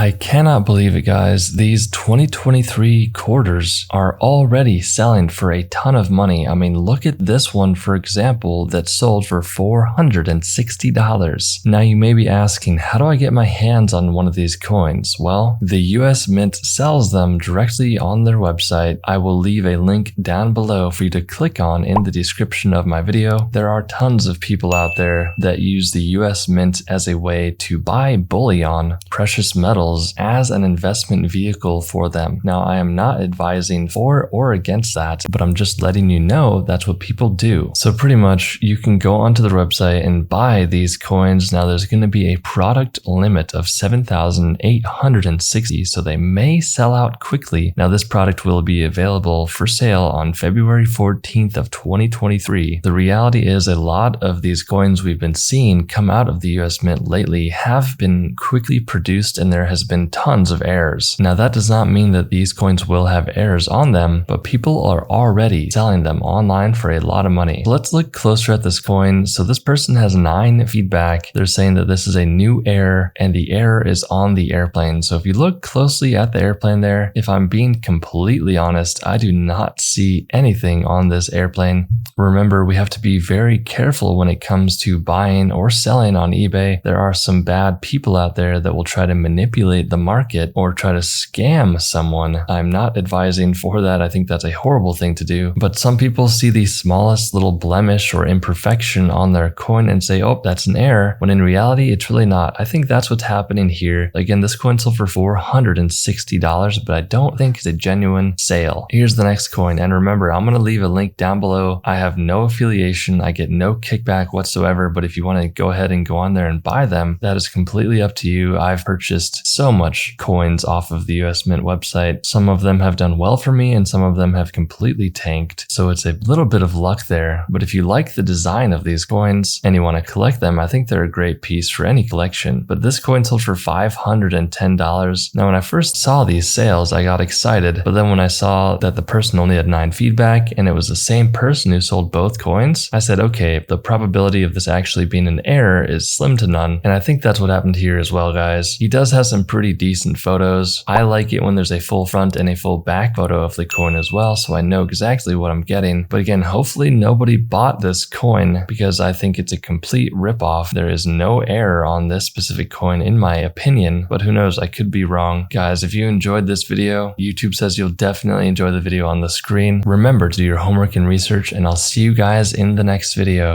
I cannot believe it, guys. These 2023 quarters are already selling for a ton of money. I mean, look at this one, for example, that sold for $460. Now you may be asking, how do I get my hands on one of these coins? Well, the US Mint sells them directly on their website. I will leave a link down below for you to click on in the description of my video. There are tons of people out there that use the US Mint as a way to buy bullion, precious metals, as an investment vehicle for them. Now, I am not advising for or against that, but I'm just letting you know that's what people do. So pretty much you can go onto the website and buy these coins. Now there's going to be a product limit of 7,860, so they may sell out quickly. Now this product will be available for sale on February 14th of 2023. The reality is a lot of these coins we've been seeing come out of the US Mint lately have been quickly produced, and there has been tons of errors. Now that does not mean that these coins will have errors on them, but people are already selling them online for a lot of money. So let's look closer at this coin. So this person has 9 feedback. They're saying that this is a new error and the error is on the airplane. So if you look closely at the airplane there, if I'm being completely honest, I do not see anything on this airplane. Remember, we have to be very careful when it comes to buying or selling on eBay. There are some bad people out there that will try to manipulate the market or try to scam someone. I'm not advising for that. I think that's a horrible thing to do. But some people see the smallest little blemish or imperfection on their coin and say, oh, that's an error, when in reality, it's really not. I think that's what's happening here. Again, this coin sold for $460, but I don't think it's a genuine sale. Here's the next coin. And remember, I'm going to leave a link down below. I have no affiliation. I get no kickback whatsoever. But if you want to go ahead and go on there and buy them, that is completely up to you. I've purchased so much coins off of the US Mint website. Some of them have done well for me and some of them have completely tanked. So it's a little bit of luck there. But if you like the design of these coins and you want to collect them, I think they're a great piece for any collection. But this coin sold for $510. Now, when I first saw these sales, I got excited. But then when I saw that the person only had 9 feedback and it was the same person who sold both coins, I said, okay, the probability of this actually being an error is slim to none. And I think that's what happened here as well, guys. He does have some pretty decent photos. I like it when there's a full front and a full back photo of the coin as well, so I know exactly what I'm getting. But again, hopefully nobody bought this coin because I think it's a complete ripoff. There is no error on this specific coin in my opinion, but who knows, I could be wrong. Guys, if you enjoyed this video, YouTube says you'll definitely enjoy the video on the screen. Remember to do your homework and research, and I'll see you guys in the next video.